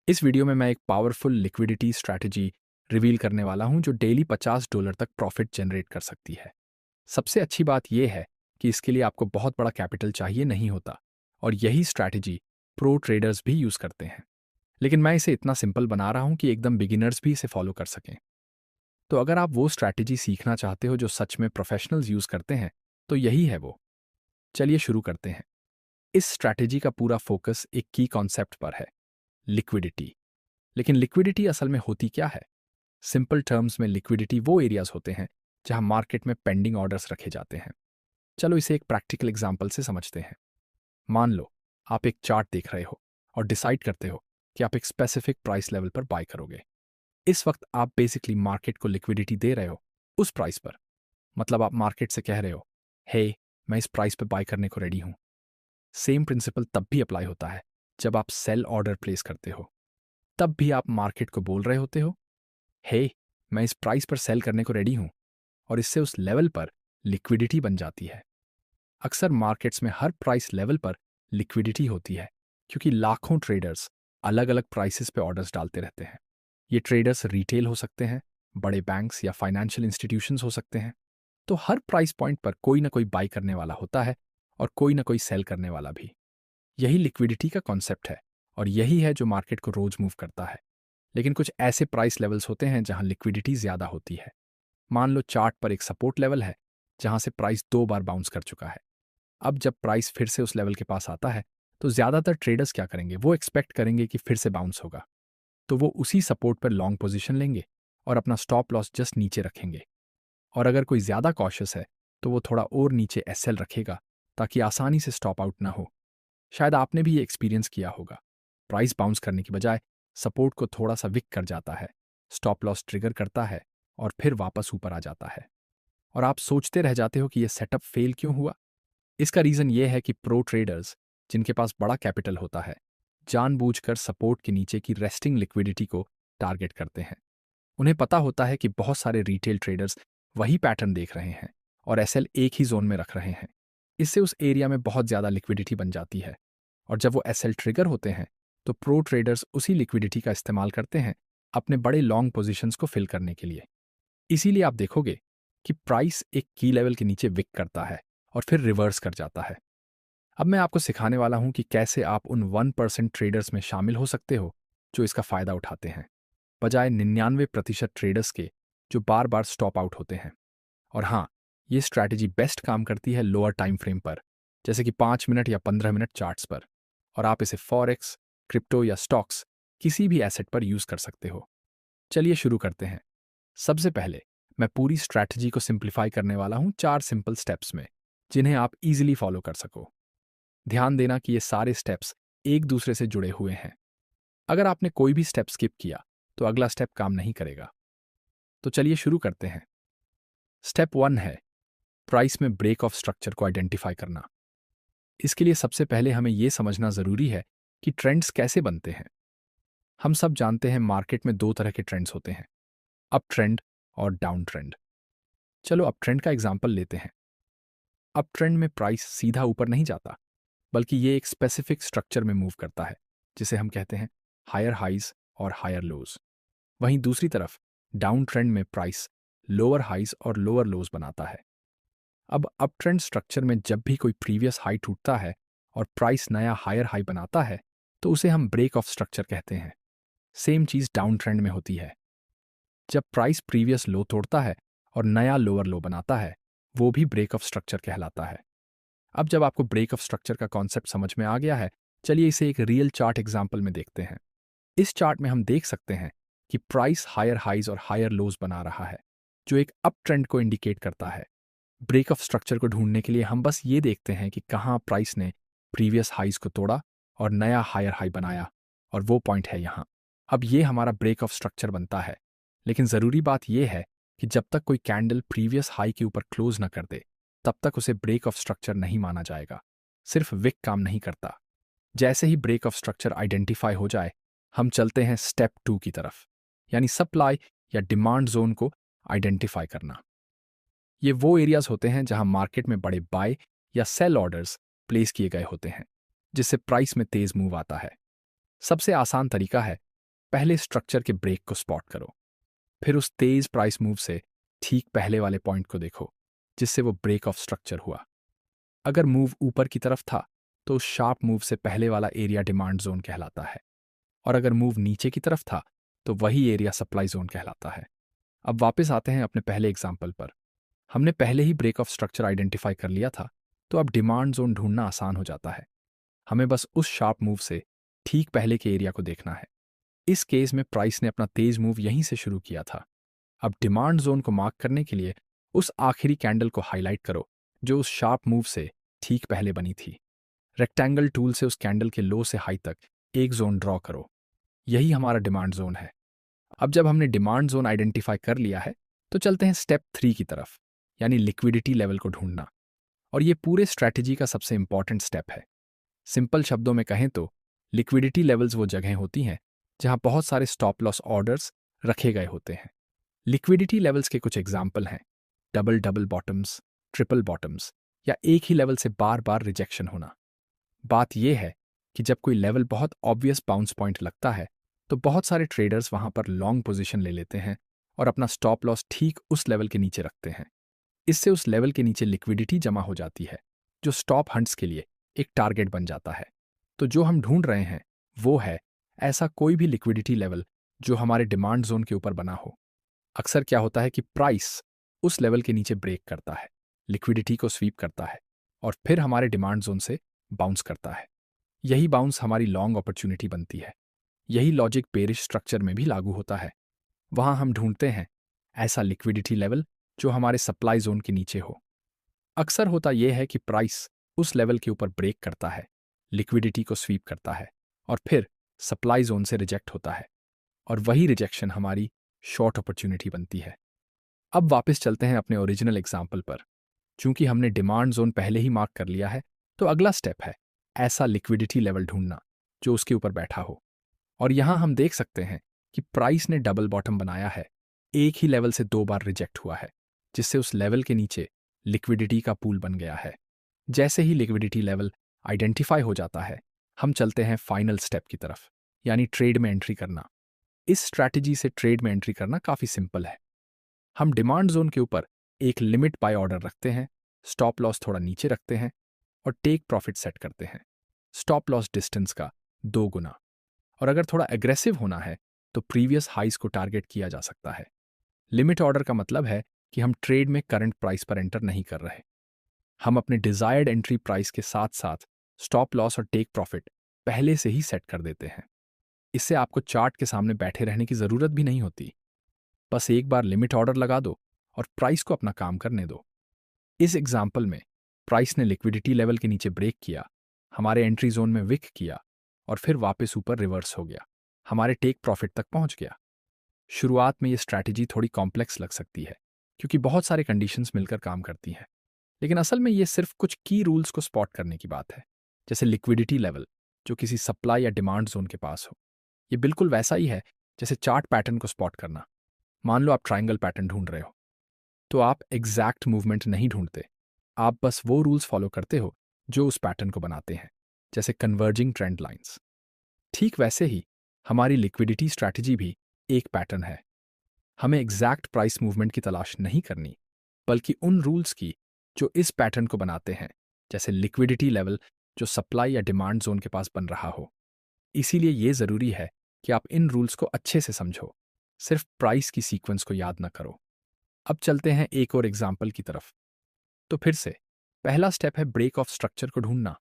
इस वीडियो में मैं एक पावरफुल लिक्विडिटी स्ट्रैटेजी रिवील करने वाला हूं जो डेली $50 तक प्रॉफिट जनरेट कर सकती है। सबसे अच्छी बात यह है कि इसके लिए आपको बहुत बड़ा कैपिटल चाहिए नहीं होता और यही स्ट्रैटेजी प्रो ट्रेडर्स भी यूज करते हैं। लेकिन मैं इसे इतना सिंपल बना रहा हूं कि एकदम बिगिनर्स भी इसे फॉलो कर सकें। तो अगर आप वो स्ट्रैटेजी सीखना चाहते हो जो सच में प्रोफेशनल्स यूज करते हैं तो यही है वो। चलिए शुरू करते हैं। इस स्ट्रैटेजी का पूरा फोकस एक की कॉन्सेप्ट पर है, लिक्विडिटी। लेकिन लिक्विडिटी असल में होती क्या है? सिंपल टर्म्स में लिक्विडिटी वो एरियाज होते हैं जहां मार्केट में पेंडिंग ऑर्डर्स रखे जाते हैं। चलो इसे एक प्रैक्टिकल एग्जांपल से समझते हैं। मान लो आप एक चार्ट देख रहे हो और डिसाइड करते हो कि आप एक स्पेसिफिक प्राइस लेवल पर बाय करोगे। इस वक्त आप बेसिकली मार्केट को लिक्विडिटी दे रहे हो उस प्राइस पर। मतलब आप मार्केट से कह रहे हो, हे मैं इस प्राइस पर बाय करने को रेडी हूं। सेम प्रिंसिपल तब भी अप्लाई होता है जब आप सेल ऑर्डर प्लेस करते हो। तब भी आप मार्केट को बोल रहे होते हो, हे मैं इस प्राइस पर सेल करने को रेडी हूं, और इससे उस लेवल पर लिक्विडिटी बन जाती है। अक्सर मार्केट्स में हर प्राइस लेवल पर लिक्विडिटी होती है क्योंकि लाखों ट्रेडर्स अलग अलग प्राइसेस पे ऑर्डर्स डालते रहते हैं। ये ट्रेडर्स रिटेल हो सकते हैं, बड़े बैंक्स या फाइनेंशियल इंस्टीट्यूशंस हो सकते हैं। तो हर प्राइस पॉइंट पर कोई ना कोई बाई करने वाला होता है और कोई ना कोई सेल करने वाला भी। यही लिक्विडिटी का कॉन्सेप्ट है और यही है जो मार्केट को रोज मूव करता है। लेकिन कुछ ऐसे प्राइस लेवल्स होते हैं जहां लिक्विडिटी ज्यादा होती है। मान लो चार्ट पर एक सपोर्ट लेवल है जहां से प्राइस 2 बार बाउंस कर चुका है। अब जब प्राइस फिर से उस लेवल के पास आता है तो ज्यादातर ट्रेडर्स क्या करेंगे, वो एक्सपेक्ट करेंगे कि फिर से बाउंस होगा। तो वो उसी सपोर्ट पर लॉन्ग पोजीशन लेंगे और अपना स्टॉप लॉस जस्ट नीचे रखेंगे। और अगर कोई ज्यादा कॉशियस है तो वो थोड़ा और नीचे एसएल रखेगा ताकि आसानी से स्टॉप आउट ना हो। शायद आपने भी ये एक्सपीरियंस किया होगा। प्राइस बाउंस करने की बजाय सपोर्ट को थोड़ा सा विक कर जाता है, स्टॉप लॉस ट्रिगर करता है और फिर वापस ऊपर आ जाता है। और आप सोचते रह जाते हो कि ये सेटअप फेल क्यों हुआ। इसका रीजन ये है कि प्रो ट्रेडर्स जिनके पास बड़ा कैपिटल होता है जानबूझकर सपोर्ट के नीचे की रेस्टिंग लिक्विडिटी को टारगेट करते हैं। उन्हें पता होता है कि बहुत सारे रिटेल ट्रेडर्स वही पैटर्न देख रहे हैं और एसएल एक ही जोन में रख रहे हैं। इससे उस एरिया में बहुत ज्यादा लिक्विडिटी बन जाती है और जब वो एसएल ट्रिगर होते हैं तो प्रो ट्रेडर्स उसी लिक्विडिटी का इस्तेमाल करते हैं अपने बड़े लॉन्ग पोजीशंस को फिल करने के लिए। इसीलिए आप देखोगे कि प्राइस एक की लेवल के नीचे विक करता है और फिर रिवर्स कर जाता है। अब मैं आपको सिखाने वाला हूं कि कैसे आप उन 1% ट्रेडर्स में शामिल हो सकते हो जो इसका फायदा उठाते हैं, बजाय 99% ट्रेडर्स के जो बार बार स्टॉप आउट होते हैं। और हाँ, ये स्ट्रैटेजी बेस्ट काम करती है लोअर टाइम फ्रेम पर, जैसे कि 5 मिनट या 15 मिनट चार्ट्स पर। और आप इसे फॉरेक्स, क्रिप्टो या स्टॉक्स किसी भी एसेट पर यूज कर सकते हो। चलिए शुरू करते हैं। सबसे पहले मैं पूरी स्ट्रैटेजी को सिंप्लीफाई करने वाला हूं 4 सिंपल स्टेप्स में, जिन्हें आप इजीली फॉलो कर सको। ध्यान देना कि ये सारे स्टेप्स एक दूसरे से जुड़े हुए हैं। अगर आपने कोई भी स्टेप स्किप किया तो अगला स्टेप काम नहीं करेगा। तो चलिए शुरू करते हैं। स्टेप 1 है प्राइस में ब्रेक ऑफ स्ट्रक्चर को आइडेंटिफाई करना। इसके लिए सबसे पहले हमें यह समझना जरूरी है कि ट्रेंड्स कैसे बनते हैं। हम सब जानते हैं मार्केट में 2 तरह के ट्रेंड्स होते हैं, अप ट्रेंड और डाउन ट्रेंड। चलो अप ट्रेंड का एग्जांपल लेते हैं। अप ट्रेंड में प्राइस सीधा ऊपर नहीं जाता, बल्कि ये एक स्पेसिफिक स्ट्रक्चर में मूव करता है जिसे हम कहते हैं हायर हाइज और हायर लोज। वहीं दूसरी तरफ डाउन ट्रेंड में प्राइस लोअर हाइज और लोअर लोज बनाता है। अब अप ट्रेंड स्ट्रक्चर में जब भी कोई प्रीवियस हाई टूटता है और प्राइस नया हायर हाई बनाता है तो उसे हम ब्रेक ऑफ स्ट्रक्चर कहते हैं। सेम चीज डाउन ट्रेंड में होती है। जब प्राइस प्रीवियस लो तोड़ता है और नया लोअर लो बनाता है, वो भी ब्रेक ऑफ स्ट्रक्चर कहलाता है। अब जब आपको ब्रेक ऑफ स्ट्रक्चर का कॉन्सेप्ट समझ में आ गया है, चलिए इसे एक रियल चार्ट एग्जाम्पल में देखते हैं। इस चार्ट में हम देख सकते हैं कि प्राइस हायर हाइज और हायर लोज बना रहा है, जो एक अप ट्रेंड को इंडिकेट करता है। ब्रेक ऑफ स्ट्रक्चर को ढूंढने के लिए हम बस ये देखते हैं कि कहाँ प्राइस ने प्रीवियस हाइज को तोड़ा और नया हायर हाई बनाया, और वो पॉइंट है यहाँ। अब ये हमारा ब्रेक ऑफ स्ट्रक्चर बनता है। लेकिन ज़रूरी बात यह है कि जब तक कोई कैंडल प्रीवियस हाई के ऊपर क्लोज न कर दे, तब तक उसे ब्रेक ऑफ स्ट्रक्चर नहीं माना जाएगा। सिर्फ विक काम नहीं करता। जैसे ही ब्रेक ऑफ स्ट्रक्चर आइडेंटिफाई हो जाए, हम चलते हैं स्टेप 2 की तरफ, यानी सप्लाई या डिमांड जोन को आइडेंटिफाई करना। ये वो एरियाज होते हैं जहां मार्केट में बड़े बाय या सेल ऑर्डर्स प्लेस किए गए होते हैं, जिससे प्राइस में तेज मूव आता है। सबसे आसान तरीका है पहले स्ट्रक्चर के ब्रेक को स्पॉट करो, फिर उस तेज प्राइस मूव से ठीक पहले वाले पॉइंट को देखो जिससे वो ब्रेक ऑफ स्ट्रक्चर हुआ। अगर मूव ऊपर की तरफ था तो उस शार्प मूव से पहले वाला एरिया डिमांड जोन कहलाता है, और अगर मूव नीचे की तरफ था तो वही एरिया सप्लाई जोन कहलाता है। अब वापस आते हैं अपने पहले एग्जाम्पल पर। हमने पहले ही ब्रेक ऑफ स्ट्रक्चर आइडेंटिफाई कर लिया था, तो अब डिमांड जोन ढूंढना आसान हो जाता है। हमें बस उस शार्प मूव से ठीक पहले के एरिया को देखना है। इस केस में प्राइस ने अपना तेज मूव यहीं से शुरू किया था। अब डिमांड जोन को मार्क करने के लिए उस आखिरी कैंडल को हाईलाइट करो जो उस शार्प मूव से ठीक पहले बनी थी। रेक्टेंगल टूल से उस कैंडल के लो से हाई तक एक जोन ड्रॉ करो। यही हमारा डिमांड जोन है। अब जब हमने डिमांड जोन आइडेंटिफाई कर लिया है तो चलते हैं स्टेप 3 की तरफ, यानी लिक्विडिटी लेवल को ढूंढना। और ये पूरे स्ट्रैटेजी का सबसे इंपॉर्टेंट स्टेप है। सिंपल शब्दों में कहें तो लिक्विडिटी लेवल्स वो जगह होती हैं जहां बहुत सारे स्टॉप लॉस ऑर्डर्स रखे गए होते हैं। लिक्विडिटी लेवल्स के कुछ एग्जाम्पल हैं double double bottoms, triple bottoms, या एक ही लेवल से बार बार रिजेक्शन होना। बात यह है कि जब कोई लेवल बहुत ऑब्वियस बाउंस पॉइंट लगता है तो बहुत सारे ट्रेडर्स वहां पर लॉन्ग पोजीशन ले लेते हैं और अपना स्टॉप लॉस ठीक उस लेवल के नीचे रखते हैं। इससे उस लेवल के नीचे लिक्विडिटी जमा हो जाती है जो स्टॉप हंट्स के लिए एक टारगेट बन जाता है। तो जो हम ढूंढ रहे हैं वो है ऐसा कोई भी लिक्विडिटी लेवल जो हमारे डिमांड जोन के ऊपर बना हो। अक्सर क्या होता है कि प्राइस उस लेवल के नीचे ब्रेक करता है, लिक्विडिटी को स्वीप करता है और फिर हमारे डिमांड जोन से बाउंस करता है। यही बाउंस हमारी लॉन्ग अपॉर्चुनिटी बनती है। यही लॉजिक बेरिश स्ट्रक्चर में भी लागू होता है। वहां हम ढूंढते हैं ऐसा लिक्विडिटी लेवल जो हमारे सप्लाई जोन के नीचे हो। अक्सर होता यह है कि प्राइस उस लेवल के ऊपर ब्रेक करता है, लिक्विडिटी को स्वीप करता है और फिर सप्लाई जोन से रिजेक्ट होता है, और वही रिजेक्शन हमारी शॉर्ट अपॉर्चुनिटी बनती है। अब वापस चलते हैं अपने ओरिजिनल एग्जाम्पल पर। चूंकि हमने डिमांड जोन पहले ही मार्क कर लिया है तो अगला स्टेप है ऐसा लिक्विडिटी लेवल ढूंढना जो उसके ऊपर बैठा हो। और यहां हम देख सकते हैं कि प्राइस ने डबल बॉटम बनाया है, एक ही लेवल से 2 बार रिजेक्ट हुआ है, जिससे उस लेवल के नीचे लिक्विडिटी का पूल बन गया है। जैसे ही लिक्विडिटी लेवल आइडेंटिफाई हो जाता है हम चलते हैं फाइनल स्टेप की तरफ, यानी ट्रेड में एंट्री करना। इस स्ट्रैटेजी से ट्रेड में एंट्री करना काफी सिंपल है। हम डिमांड जोन के ऊपर एक लिमिट बाय ऑर्डर रखते हैं, स्टॉप लॉस थोड़ा नीचे रखते हैं और टेक प्रॉफिट सेट करते हैं स्टॉप लॉस डिस्टेंस का 2 गुना। और अगर थोड़ा एग्रेसिव होना है तो प्रीवियस हाइस को टारगेट किया जा सकता है। लिमिट ऑर्डर का मतलब है कि हम ट्रेड में करंट प्राइस पर एंटर नहीं कर रहे। हम अपने डिजायर्ड एंट्री प्राइस के साथ साथ स्टॉप लॉस और टेक प्रॉफिट पहले से ही सेट कर देते हैं। इससे आपको चार्ट के सामने बैठे रहने की जरूरत भी नहीं होती। बस एक बार लिमिट ऑर्डर लगा दो और प्राइस को अपना काम करने दो। इस एग्जाम्पल में प्राइस ने लिक्विडिटी लेवल के नीचे ब्रेक किया, हमारे एंट्री जोन में विक किया और फिर वापस ऊपर रिवर्स हो गया, हमारे टेक प्रॉफिट तक पहुंच गया। शुरुआत में ये स्ट्रैटेजी थोड़ी कॉम्प्लेक्स लग सकती है क्योंकि बहुत सारे कंडीशंस मिलकर काम करती हैं, लेकिन असल में ये सिर्फ कुछ की रूल्स को स्पॉट करने की बात है। जैसे लिक्विडिटी लेवल जो किसी सप्लाई या डिमांड जोन के पास हो। ये बिल्कुल वैसा ही है जैसे चार्ट पैटर्न को स्पॉट करना। मान लो आप ट्रायंगल पैटर्न ढूंढ रहे हो तो आप एग्जैक्ट मूवमेंट नहीं ढूंढते, आप बस वो रूल्स फॉलो करते हो जो उस पैटर्न को बनाते हैं, जैसे कन्वर्जिंग ट्रेंड लाइंस। ठीक वैसे ही हमारी लिक्विडिटी स्ट्रैटेजी भी एक पैटर्न है। हमें एग्जैक्ट प्राइस मूवमेंट की तलाश नहीं करनी, बल्कि उन रूल्स की जो इस पैटर्न को बनाते हैं, जैसे लिक्विडिटी लेवल जो सप्लाई या डिमांड जोन के पास बन रहा हो। इसीलिए ये जरूरी है कि आप इन रूल्स को अच्छे से समझो, सिर्फ प्राइस की सीक्वेंस को याद न करो। अब चलते हैं एक और एग्जाम्पल की तरफ। तो फिर से पहला स्टेप है ब्रेक ऑफ स्ट्रक्चर को ढूंढना।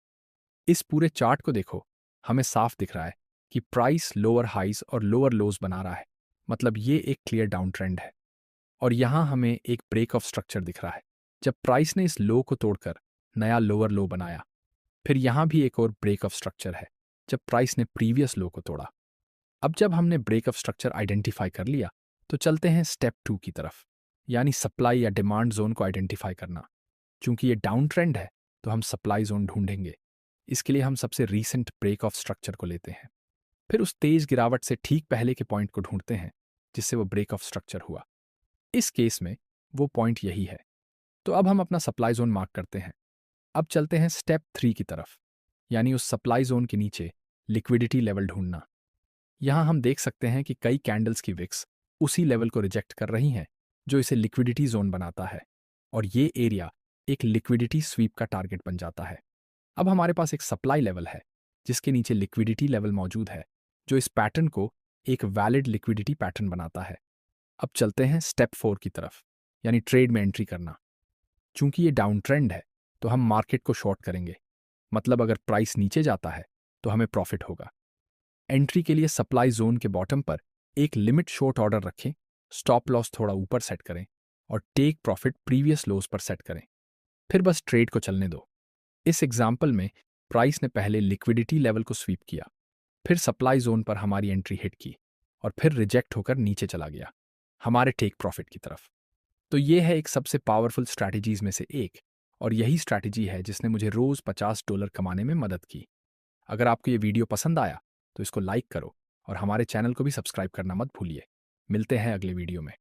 इस पूरे चार्ट को देखो, हमें साफ दिख रहा है कि प्राइस लोअर हाइज और लोअर लोज बना रहा है, मतलब ये एक क्लियर डाउन ट्रेंड है। और यहां हमें एक ब्रेक ऑफ स्ट्रक्चर दिख रहा है जब प्राइस ने इस लो को तोड़कर नया लोअर लो बनाया। फिर यहां भी एक और ब्रेक ऑफ स्ट्रक्चर है जब प्राइस ने प्रीवियस लो को तोड़ा। अब जब हमने ब्रेक ऑफ स्ट्रक्चर आइडेंटिफाई कर लिया तो चलते हैं स्टेप 2 की तरफ, यानी सप्लाई या डिमांड जोन को आइडेंटिफाई करना। चूंकि ये डाउन ट्रेंड है तो हम सप्लाई जोन ढूंढेंगे। इसके लिए हम सबसे रीसेंट ब्रेक ऑफ स्ट्रक्चर को लेते हैं, फिर उस तेज गिरावट से ठीक पहले के पॉइंट को ढूंढते हैं जिससे वो ब्रेक ऑफ स्ट्रक्चर हुआ। इस केस में वो पॉइंट यही है। तो अब हम अपना सप्लाई जोन मार्क करते हैं। अब चलते हैं स्टेप 3 की तरफ, यानी उस सप्लाई जोन के नीचे लिक्विडिटी लेवल ढूंढना। यहाँ हम देख सकते हैं कि कई कैंडल्स की विक्स उसी लेवल को रिजेक्ट कर रही हैं जो इसे लिक्विडिटी जोन बनाता है, और ये एरिया एक लिक्विडिटी स्वीप का टारगेट बन जाता है। अब हमारे पास एक सप्लाई लेवल है जिसके नीचे लिक्विडिटी लेवल मौजूद है, जो इस पैटर्न को एक वैलिड लिक्विडिटी पैटर्न बनाता है। अब चलते हैं स्टेप 4 की तरफ, यानी ट्रेड में एंट्री करना। चूंकि ये डाउन ट्रेंड है तो हम मार्केट को शॉर्ट करेंगे, मतलब अगर प्राइस नीचे जाता है तो हमें प्रॉफिट होगा। एंट्री के लिए सप्लाई जोन के बॉटम पर एक लिमिट शॉर्ट ऑर्डर रखें, स्टॉप लॉस थोड़ा ऊपर सेट करें और टेक प्रॉफिट प्रीवियस लोज पर सेट करें। फिर बस ट्रेड को चलने दो। इस एग्जाम्पल में प्राइस ने पहले लिक्विडिटी लेवल को स्वीप किया, फिर सप्लाई जोन पर हमारी एंट्री हिट की और फिर रिजेक्ट होकर नीचे चला गया हमारे टेक प्रॉफिट की तरफ। तो ये है एक सबसे पावरफुल स्ट्रैटेजीज में से एक, और यही स्ट्रैटेजी है जिसने मुझे रोज $50 कमाने में मदद की। अगर आपको ये वीडियो पसंद आया तो इसको लाइक करो और हमारे चैनल को भी सब्सक्राइब करना मत भूलिए। मिलते हैं अगले वीडियो में।